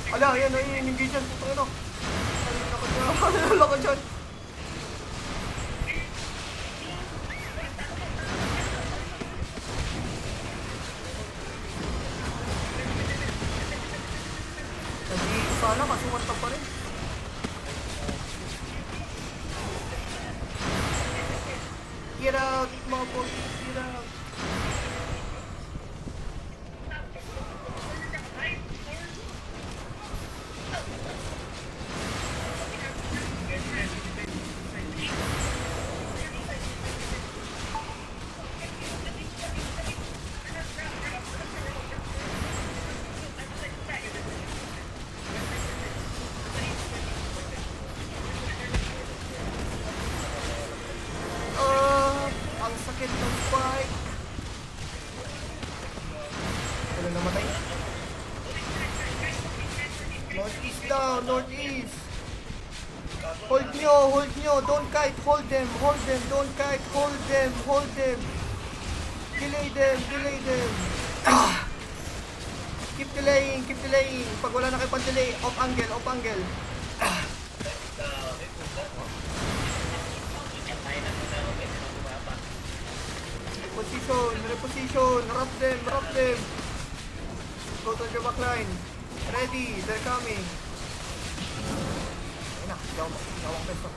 Ala, yan, engage yan. Putang ina. Alala ka dyan. Hindi, sana kasi one pa rin. Get out, mga pogi. Get out. Ang sakit ng spike. Wala namatay. Northeast down, northeast. Hold nyo, don't kite, hold them, don't kite, hold them. Delay them. Ah! Keep delaying. Pag wala na kayo pang-delay, off angle. Ah! Reposition, wrap them. Go to your backline. Ready, they're coming. Ayun na, gawang peso.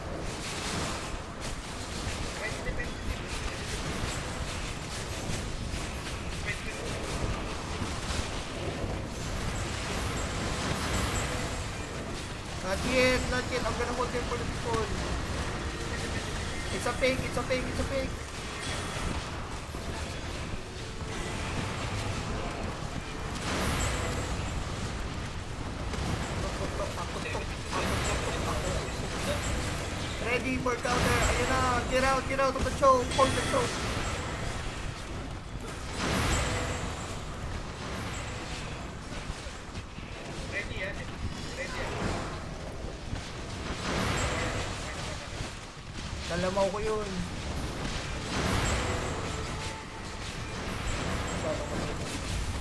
Not yet. I'm gonna hold them for the people. It's a fake. Ready for counter. Ayun na. Get out of the choke. Hold the choke. Ready. Dalamaw ko yun.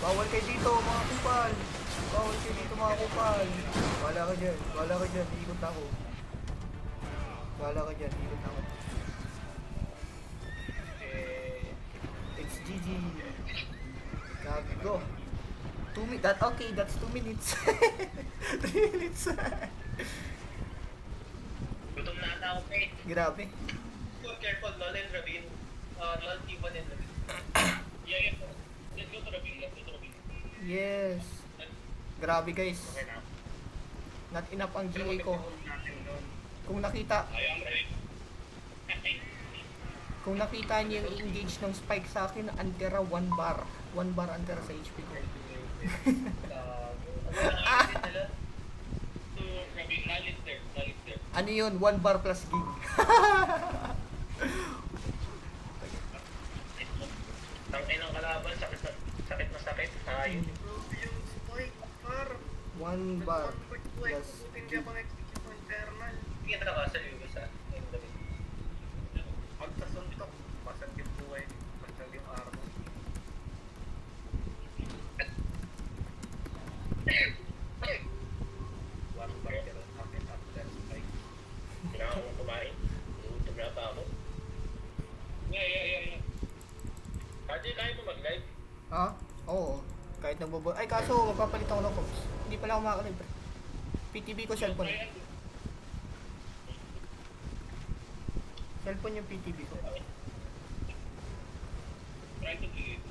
Bawal kayo dito mga kupal. Wala ka dyan. Ikot ako. It's GG. Go. 2 minutes. Okay, that's 2 minutes. 3 minutes. Gutom na ata ako, Pete. Grabe. Careful, LOL and Ravine. LOL, T1 and Ravine. Yeah. Let's go to Ravine. Yes. Grabe guys. Okay na. Not enough ang GA ko. Kung nakita niyo yung engage ng spike sa akin, Antera 1 bar. 1 bar Antera sa HP ko. Ano yun? 1 bar plus gig. Tangkay ng kalaban, sakit na sakit. Ayun. 1 bar plus gig. Kita ka sa US ha. Magsasuntok, pasang yung buhay, pasang yung araw. One bar ka rin, akin after spike. Kailangan mong kumain. Gutom na ata ako. Yeah. Kaji, kaya mo mag-live? Ha? Oo. Kahit nagbobo. Ay kaso magpapalit ako ng cops. Hindi pala ako makakalibre. PTB ko cellphone. Cellphone yung PTB ko. Try to do it.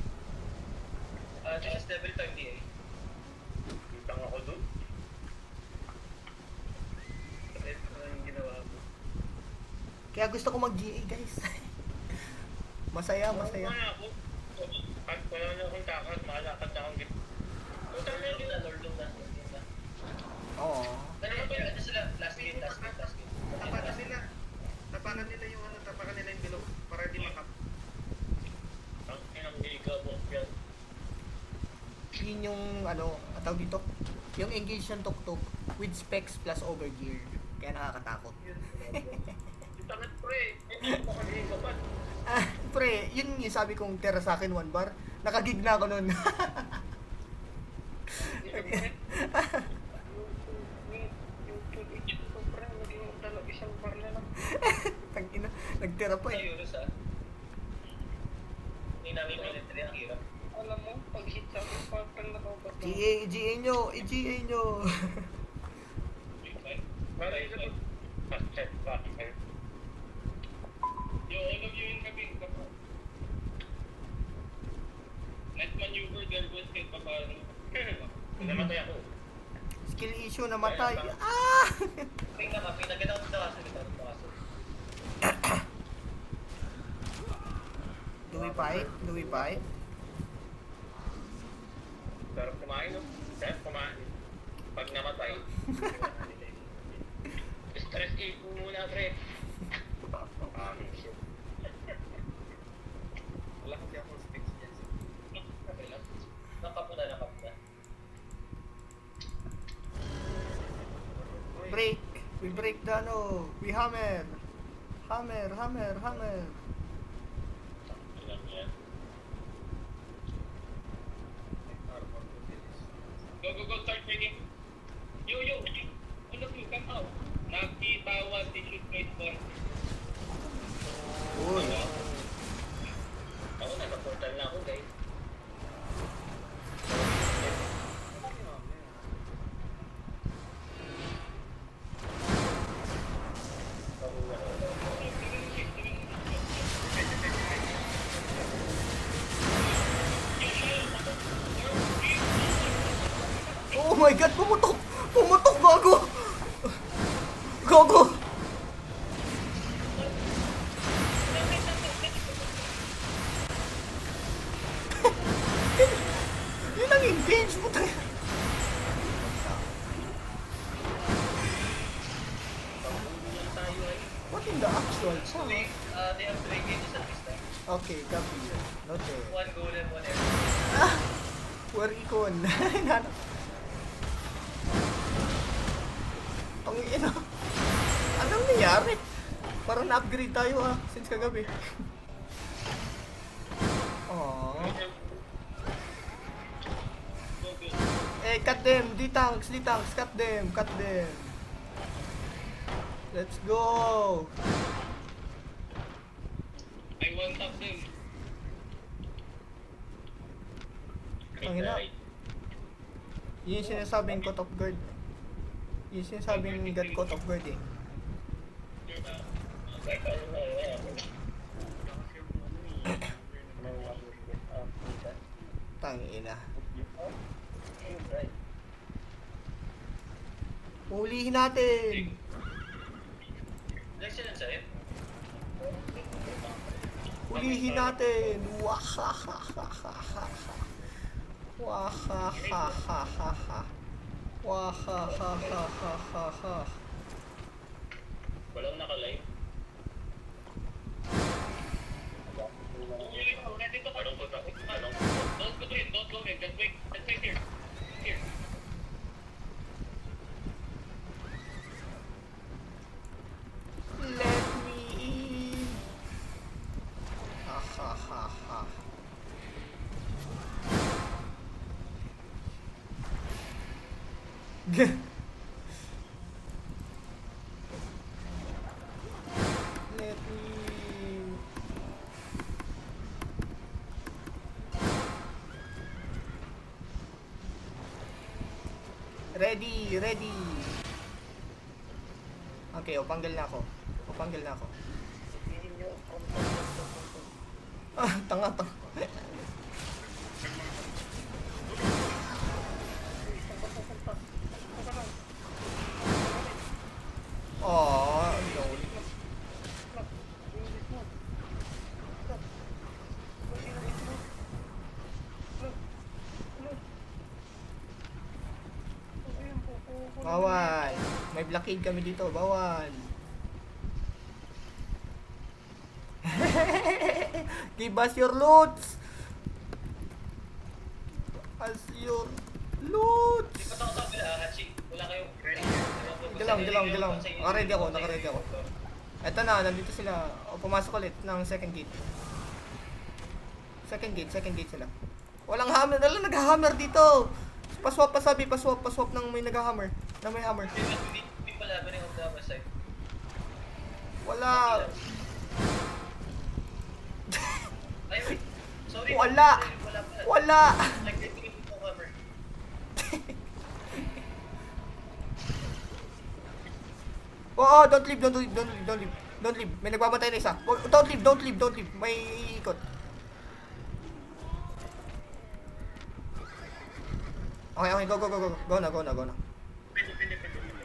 This is Devil Time DA. Utang ako dun. Ito na yung ginawa mo. Kaya gusto ko mag-GA guys. Masaya. Pag wala na akong takas, makalakad na akong git. Utang na yun na, Lord na. Oo. Ano ba yun? Ano sila? Last game. Tapakan nila yung bilog para di makap. Ang inang higa mo yan. Yun yung tawag dito. Yung engage ng tuk-tuk with specs plus overgear. Kaya nakakatakot. Yung tangat pre. Hindi mo kasi kapat. Pre, yun yung sabi kong tera sa akin 1 bar. Nakagig na ako nun. EGA nyo, EGA nyo. Para yun na fast check pa. Yo, all of you in cabin ka po. Let's maneuver their goods kahit pa paano. Namatay ako. Skill issue, namatay. Ah! Pinagalaw sa kaso nito. Do we fight? Do we fight? Sarap kumain, no? Sarap kumain. Pag namatay. Stress eat mo muna, Fred. Shit. Wala kasi akong specs dyan. Okay lang. Nakapuna. Break. We break the ano. We hammer. Hammer. Alam yan. Go, start breaking. Yo, all of you, come out. Nagkitawan, shoot right for. Uy. Ako, nasa portal na ako, guys. Oh my god, pumutok! Pumutok, gago! Gago! Yun ang engage mo tayo. What in the actual song? They have 2 engages at this time. Okay, copy. Noted. 1 golden, 1 air. Ah! Where ikon? Nanap. Ang ina. Anong nangyari? Parang na-upgrade tayo since kagabi. Aww. Eh, cut them! D-tanks, cut them! Let's go! I want up them. Ang ina. Yun yung sinasabing cut off guard. Yun yung sinasabing cut off guard eh. Tangina. Ulihin natin! Election yan sa'yo? Ulihin natin! Wahahahahaha. Wahahahahaha. Wahahahahaha. Walang nakalive. Don't go in. Just wait here. Here. Let me in! Hahahaha. Let me in. Ready. Okay, upanggal na ako. Ah, tanga. Oh, no. Bawal. May blockade kami dito. Bawal. Give us your loots. Di pa ako sabi na, Hachi. Wala kayong... Dilaw. Naka-ready ako. Eto na, nandito sila. O, pumasok ulit ng second gate. Second gate sila. Walang hammer. Dala, nag-hammer dito. Paswap ng may nag-hammer. Na may hammer. Hindi pala, ba rin ang drama sa'yo? Wala. Ay, wait. Sorry. Wala. Wala pala. Wala. Nag-retrieve ko cover. Oo, don't leave, don't leave, don't leave, don't leave. Don't leave. May nagbabantay na isa. Don't leave, don't leave, don't leave. May ikot. Okay, okay, go, go, go, go. Go na, go na, go na. Pili, pili, pili, pili.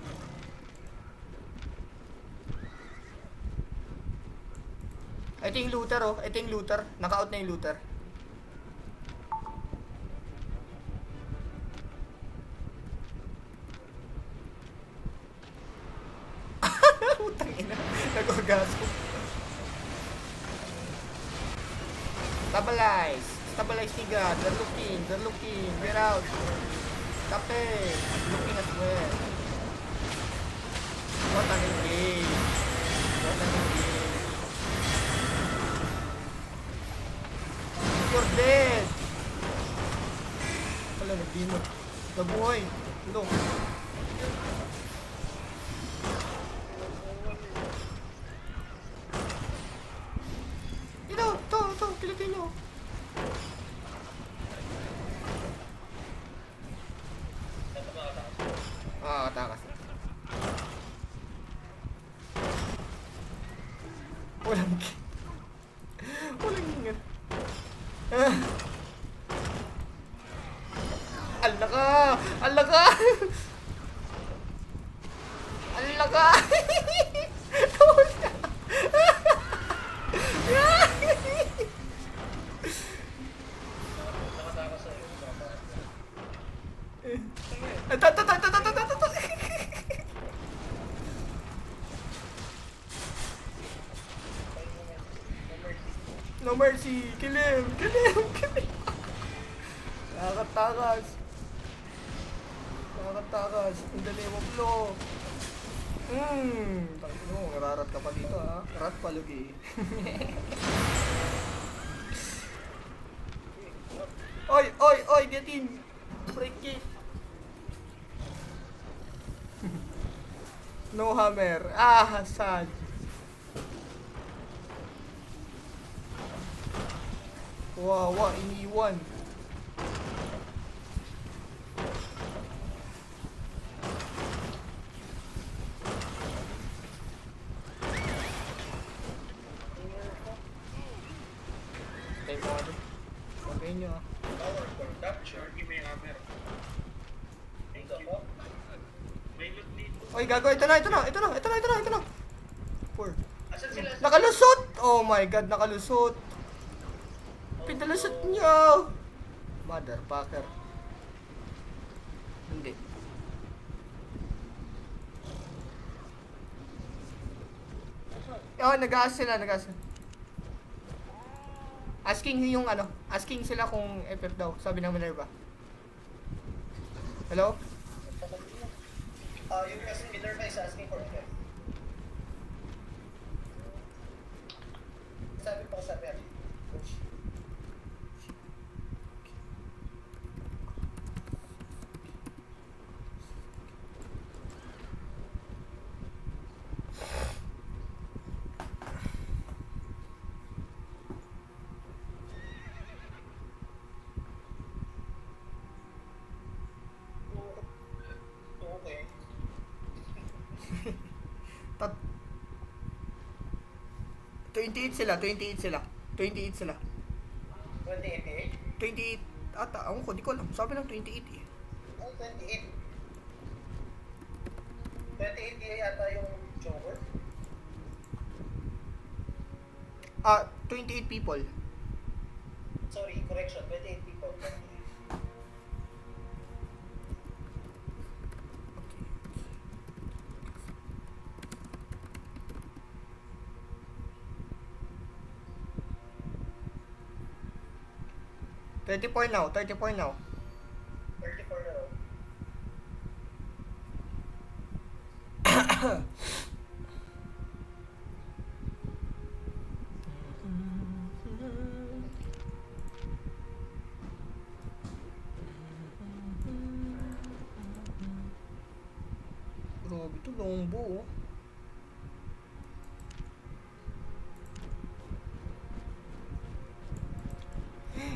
Ito yung looter, oh. Ito yung looter. Naka-out na yung looter. Putang ina. Nag-orgasmo. Stabilize. Stabilize, nigga. They're looking. They're looking. Get out. Stop it. Looking as well. What an engage. What an engage. You're dead. Wala, nag-dino. Nabuhay. Hello. Ito, kilitin nyo. Dapat makatakas. Ah, takas. Walang walang ingat. Ah. Ala ka! Ala ka! Ala ka! Tawag ka! Nakatakas sa'yo. Ito. No mercy! Kill him! Kill him! Kill him! Nakakatakas! Nakakatakas! In the name of law! Tangin mo, nararat ka pa dito ha? Rat palugi. Oy! Get in! Break it! No hammer! Ah, sad! Wawa, iniwan. Tayo mo ano? Sabi nyo ah. Power core capture. Give me hammer. Dito ako. May loot dito. Oy, gago, ito na. Four. Asan sila? Nakalusot! Oh my god, nakalusot. Pinalusot niyo! Motherfucker. Hindi. Oh, nag-aas sila. Asking sila kung FF daw, sabi ng Minerva. Hello? Yung Minerva is asking for FF. Sabi pa ko sabi. Okay. Tat 28 sila. 2088? 28 ata, ako ko, di ko alam. Sabi lang 28 eh. Oh, 28. 28 yata yung Joker. 28 people. Sorry, correction. 28 people. 28. $30 now. 34 na. Grabe to, longbo oh.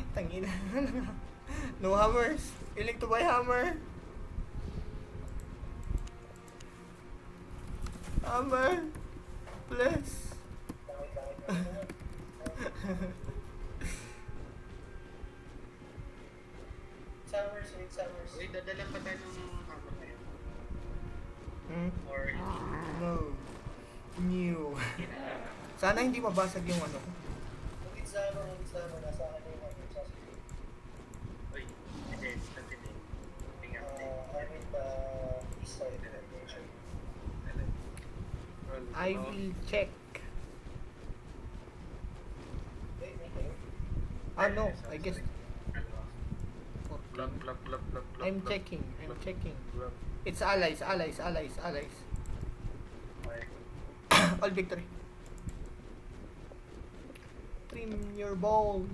Tangina. No hammers. Willing to buy hammer. Hammer. Please. Summers, wait, summers. Uy, dadala pa tayo ng hammer na yun. Hmm? Or, No. New. Sana hindi mabasag yung ano ko. Ulit sa hammer, nasa akin na yung hammer. Sasabihin. uy, hindi, kasi hindi. Tingnan mo. I'm in the east side of the location. I will check. Wait, may kayo? Ah, no. I guess. Block, block, block, block, block. I'm block, checking. I'm block, checking. block. It's allies, allies, allies, allies. Okay. All victory. Trim your balls.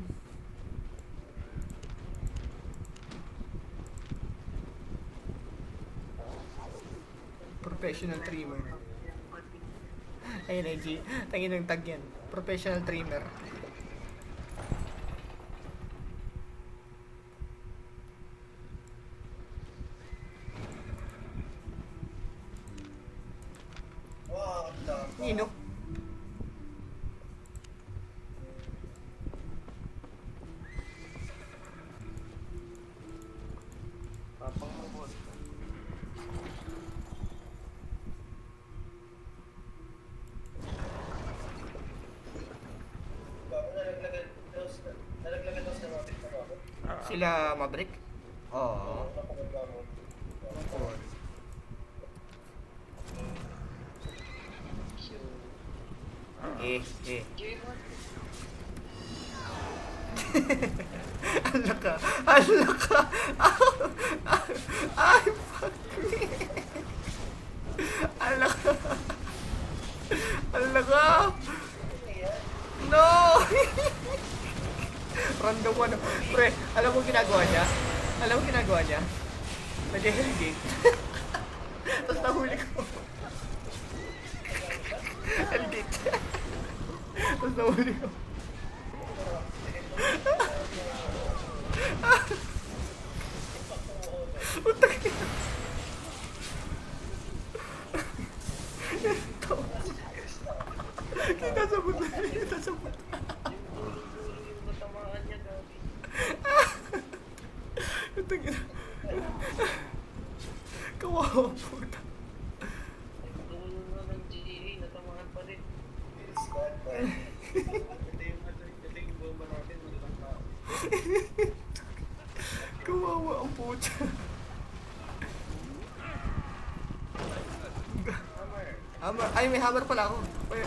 Professional trimmer. Ayun, IG. Tangin ng tag yan. Professional trimmer. Wow, ang dami. Nino. Tapang mo boss. Bago nalaglagan daw sa Robin na Robin. Sila Maverick? Oo. Napagamot. Oh. Eh. Ala ka. Ala ka. Ay, fuck me. Ala ka. Ala ka. No! Random ano. Pre, alam mo ginagawa niya? Alam mo ginagawa niya? Nag-hellgate. Tapos nahuli ko. Hellgate. Tapos nahuli ko. Puta ka. Ito. Kita sa buta. Kita sa buta. Yung natamaan niya gabi. Ito nga. Kawawa puta. Tumulong na ng GA, natamaan pa rin. Squad, man. Ito yung bomba natin, walang tao. Kawawa ang puta. Hammer. Hammer. Ay, may hammer pala ako. Ay.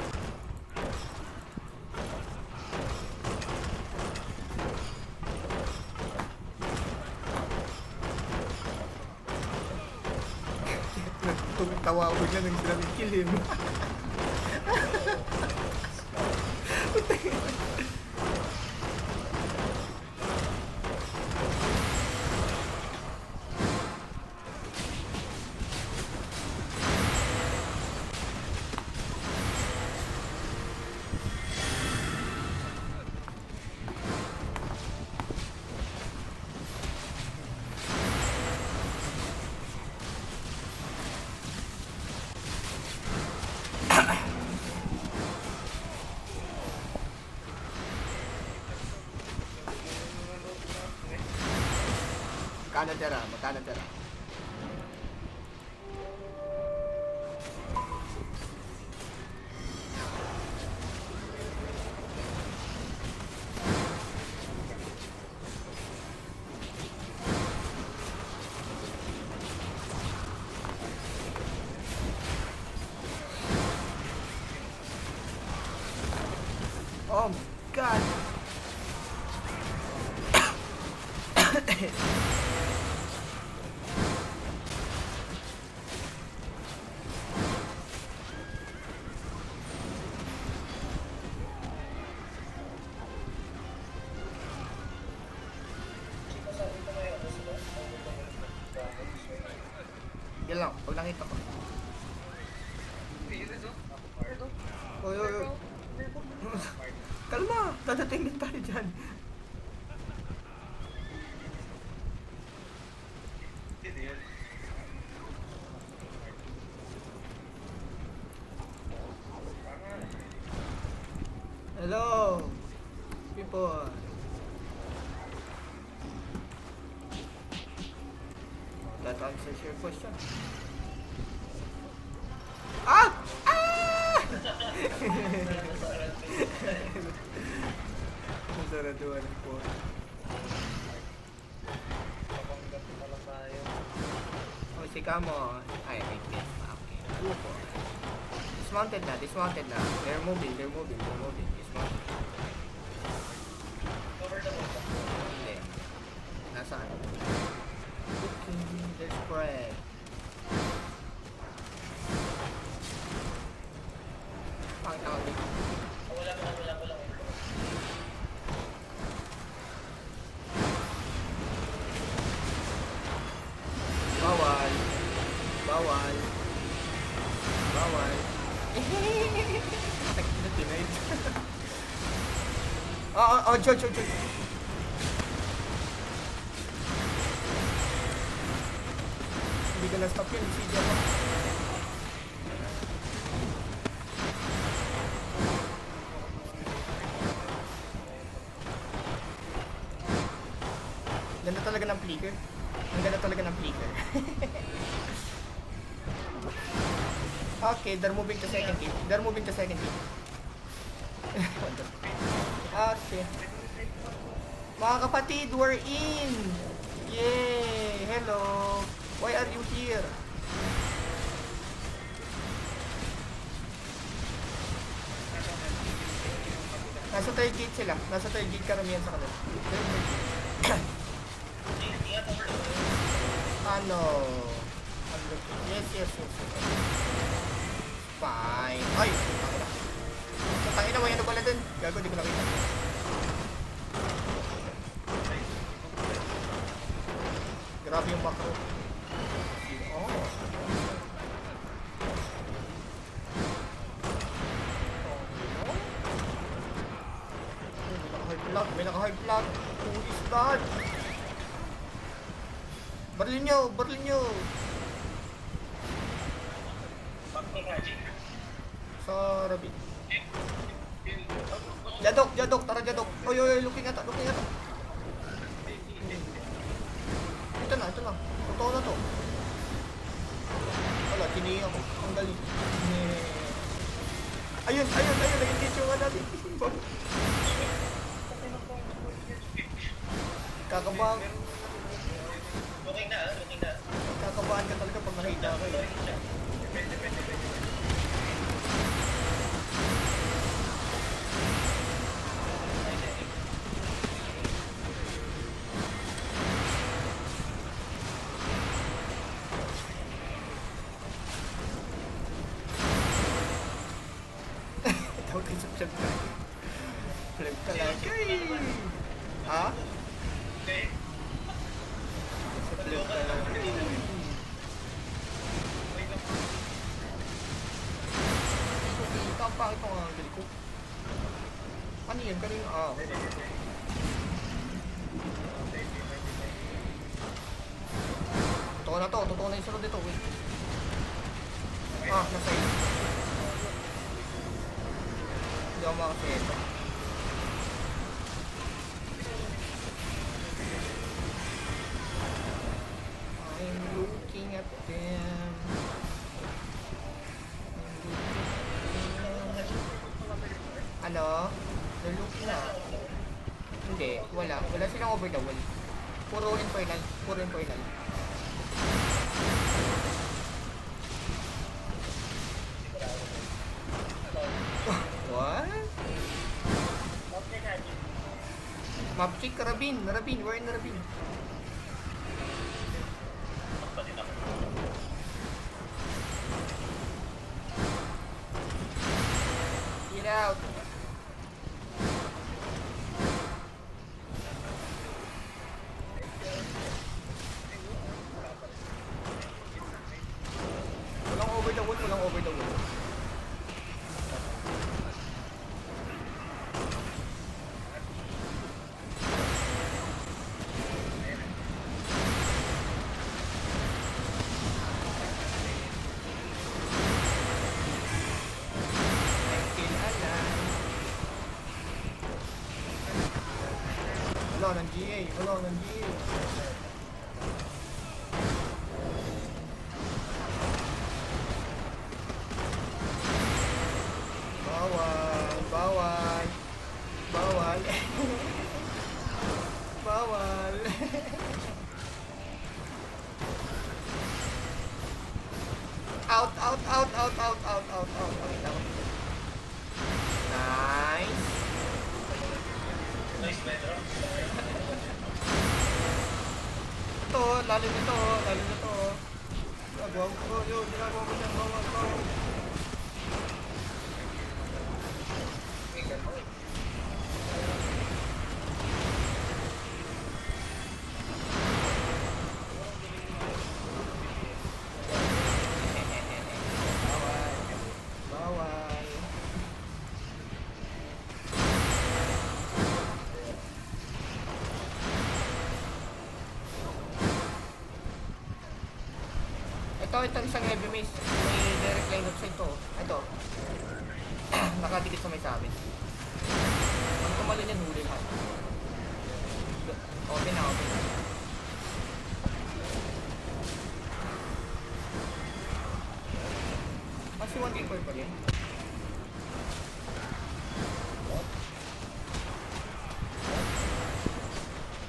Tumitawa ako bigla nang sinabing kill him. Magkano tira? Magkano tira? Oh my god! Sino sabi ko ngayon, ano sila? Yan lang, pag nakita ko. Oy, oy, oy. Kalma, dadating din tayo dyan. Hindi yun. cellphone. That answers your question. Ah! Ah! Masaraduan po. Papanggap na lang tayo. Oh, si Kamo. Ay, wait, yes. Okay. Upo. Dismounted na, dismounted na. They're moving. Dismounted. Cover the wall. Hindi. Nasaan? Looking, they're spread. Pangit ako dito. Wala pa lang. Bawal. Sakit na tonight. George. Hindi ko na-stop yun. Si Diyan. Ganda talaga ng flicker. Ang ganda talaga ng flicker. Okay, they're moving to second team. Okay. Mga kapatid, we're in! Yay! Hello! Why are you here? Nasa third gate sila. Nasa third gate karamihan sa kanila. Ano? Yes. Fine. Ay! Ako na. So, tangina mo yan pala dun. Gago, di ko nakita. Grabe yung macro. Oh. May naka-high flag. Who is that? Barlin nyo. Sa Rabi. Jadok, tara Jadok. Oy, looking at. Ito na. Totoo na to. Wala, tinihi ako. Ang galing. Ayun, nag-engage yung natin. Kakabahan. Looking na. Kakabahan ka talaga pag nakita ka. Tawag kayo sa flip ka. Flip talaga eh. Ha? Sa flip talaga. Ang pangit ang galing ko. Ano yun? Kanina? Okay. Totoo na yung sunod dito. Wait. Nasa iyo. Hindi ako makasaya ito. I'm looking at them. Ano? They're looking na. Hindi, wala. Wala silang over the wall. Puro infernal. What? Map check, Rabin. We're in Rabin. Get out. Walang over the wall. I'm still alive. ng GA. Wala ng GA. Bawal. Bawal. Bawal. Bawal. Out, out, out, out, out, out, out, out. Okay, tama. Nice. Nice, Pedro. Ito, lalo nito, lalo nito. Ginagawa ko, yun, ginagawa ko niyan, bawal, bawal. Bawal. Ito isang heavy mace. May direct line of sight to. Ito. Nakadikit sa may sabi. Ang tumalo niyan, huli lahat. Open na, open na. Kasi 1v4 pa rin.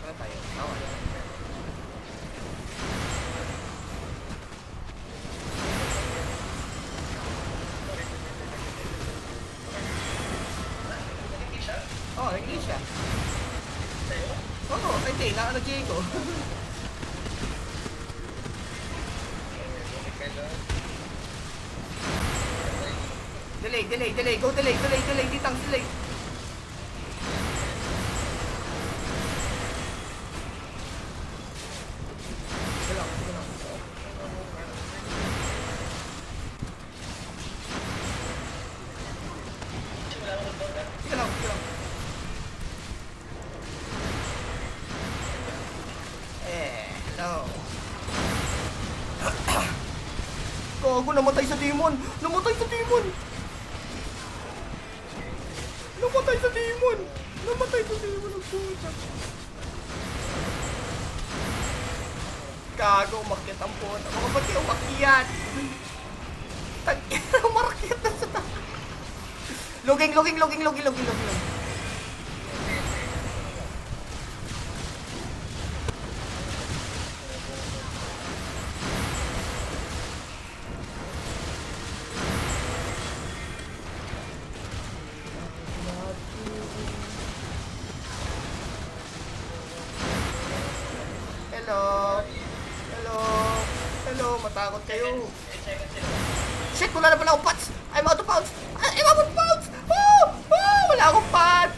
Wala tayo. Bawal. Oh, hindi siya. Oo, hindi. Naka-J ko. Delay, delay, delay. Go delay, delay, delay. Ditang, delay. Sige lang, sige lang. Sige lang, sige lang. Hello. Gago, namatay sa demon! Namatay sa demon! Namatay sa demon! Namatay sa demon ang puta! Gago, umakyat ang puta. Mga ba't yung umakyat? Tag-ina, umakyat na sa taas. Loging, loging, loging, loging, loging, loging. Hello. Hello. Hello, matakot kayo. Shit, wala na pala akong pots. I'm out of pots. I'm out of pots. Oh! Oh! Wala akong pots.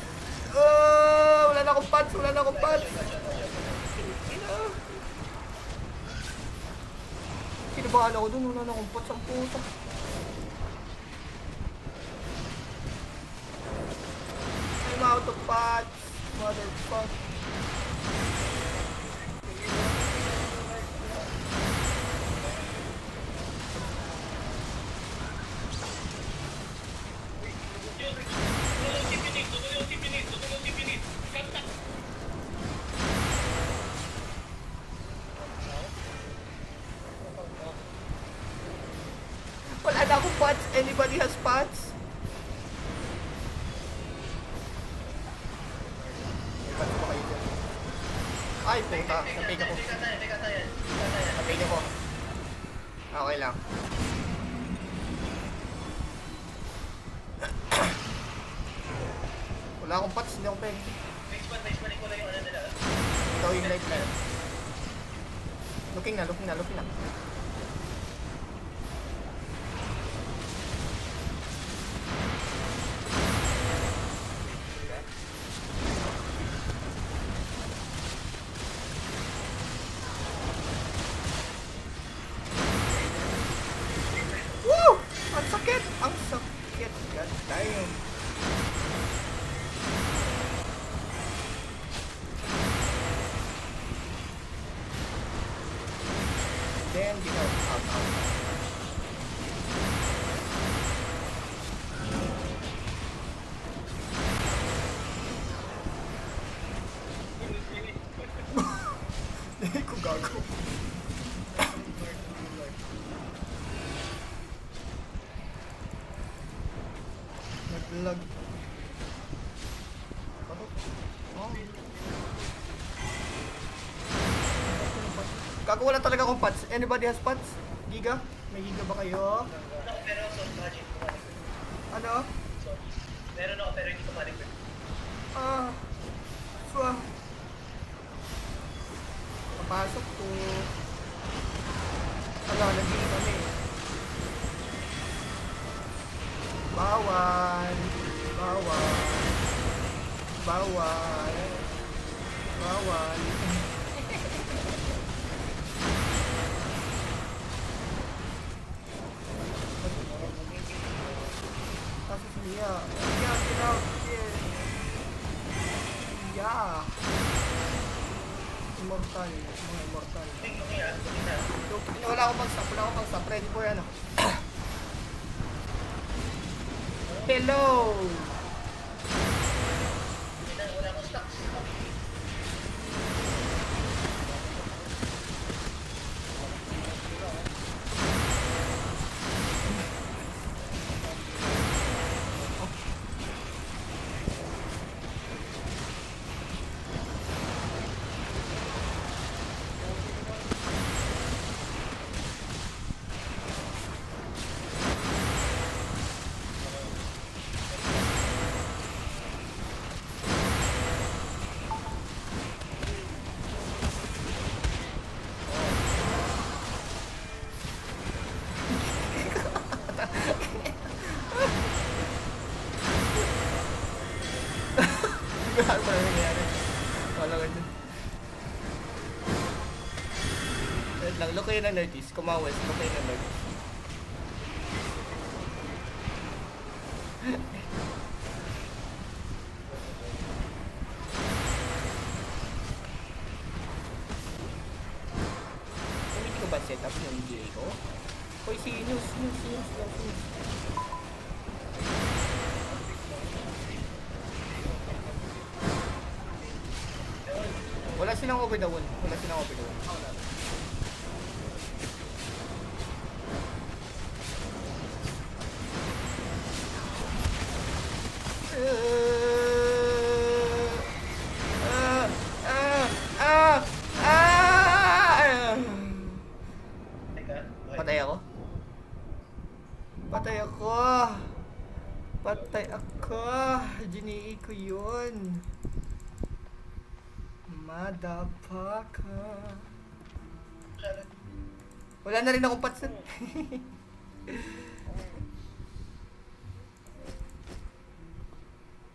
Wala na akong pots. Wala na akong pots. Kinabahan ako dun. Wala na akong pots ang puta. I'm out of pots. Motherfucker. Wala na akong pots. Anybody has pots? Pots pa kayo dyan. Ay, puta. Napig ako. Napig ako. Okay lang. Wala akong pots. Hindi ako pwede. Ikaw yung lifeline. Looking na, looking na, looking na. Woo! Ang sakit! Ang sakit! God damn! Then, out. lag. Oh. Gago, wala talaga akong pots. Anybody has pots? Giga? May giga ba kayo? Ano, pero so magic ko mali. Ano? So, meron ako pero hindi ko mali. Swa. Papasok ko. Ala, naging kami. Bawal. Bawal. Bawal. Bawal. Kasi siya. Yeah, get out here. Yeah. Immortal. Mga immortal. Wala akong pag-stop. Wala akong pag-stop. Ready for ano? Hello! Wala akong stock. Ano ba nangyayari? Wala ka dyan. Wait lang, look kayo ng nerdies. Kumawes, look kayo ng nerdies. Hindi ko ba set up yung GA ko? Hoy, si News. Wala silang over the wall. Wala silang over the wall. Teka, Patay ako? Patay ako! Patay ako! Ginii ko yun! Motherfucker! Wala na rin akong patsan.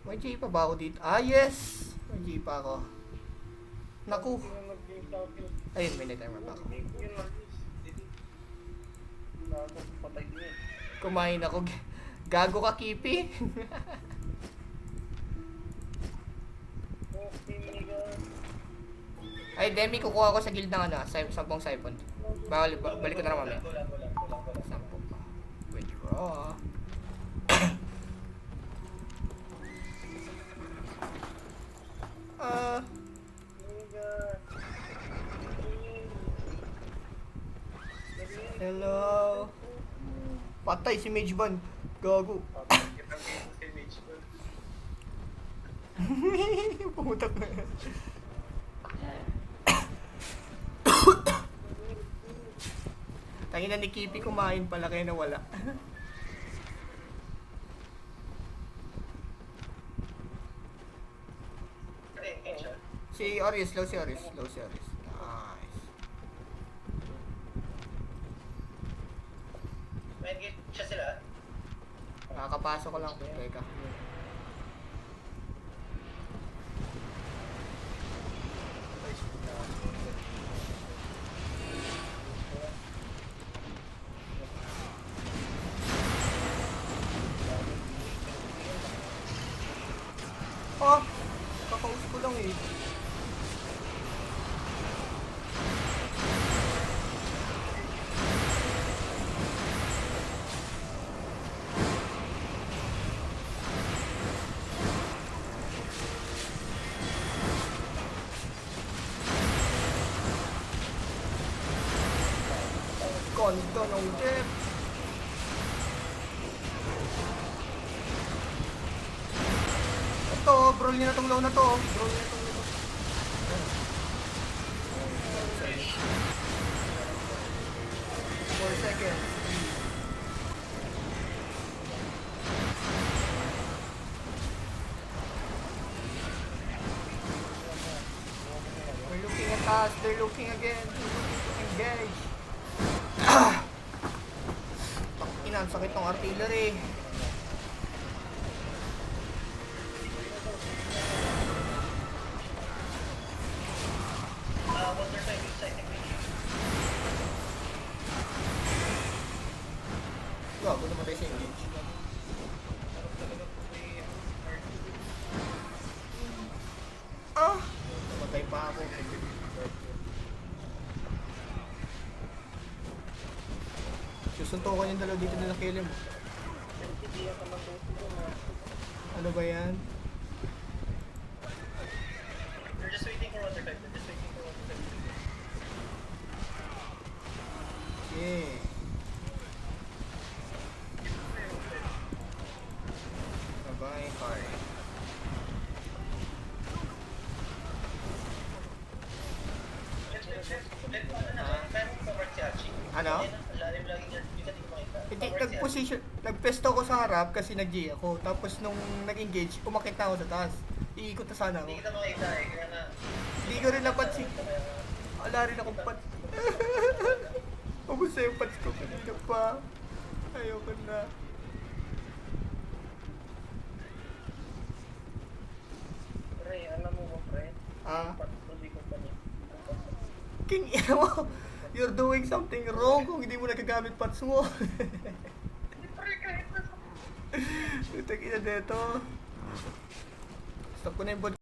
May J pa ba ako dito? Ah, yes! May J pa ako. Naku! Ayun, may nag-timer pa ako. Kumain ako. Gago ka, Kipi! Ay, Demi, kukuha ko sa guild ng ano, 10 siphon. Balik ko na lang mamaya. 10 pa. Withdraw. Hello. Patay si Mage Ban. Gago. Pumutak na. Tangina ni Kipi kumain pala kaya nawala. Si Orius, low si Orius. Nice. may engage siya sila. Nakakapasok ko lang. Teka. Oh! Kakausap ko lang eh. Ganda ng deck. to, brawl niya na tong low na to. Brawl niya na tong low na to. 4 seconds. They're looking at us. They're looking again. Engage. Ina, ang sakit ng artillery. Water side, weak side, weak. Gago namatay sa engage. Ah! Namatay pa ako. Susuntukan yung dalawa dito na nakilim. Ano ba yan? We're just waiting for water side. We're just waiting for water side. Yeah. Bye-bye, Harry. Ano? Hindi, nagpesto ako sa harap kasi nag-G ako. Tapos nung nag-engage, umakit na ako sa taas. Iikot na sana ako. Hindi kita makita eh, kaya nga. Hindi ko rin napansin. Wala rin akong pats. Ubus na yung pats ko kanina pa. Ayoko na. Pre, alam mo ba pre? Ah? Patuloy ko pa niya. King, ina mo. You're doing something wrong kung hindi mo nagagamit pats mo. Pre, kahit na Utang ina dito. Stop ko na yung bod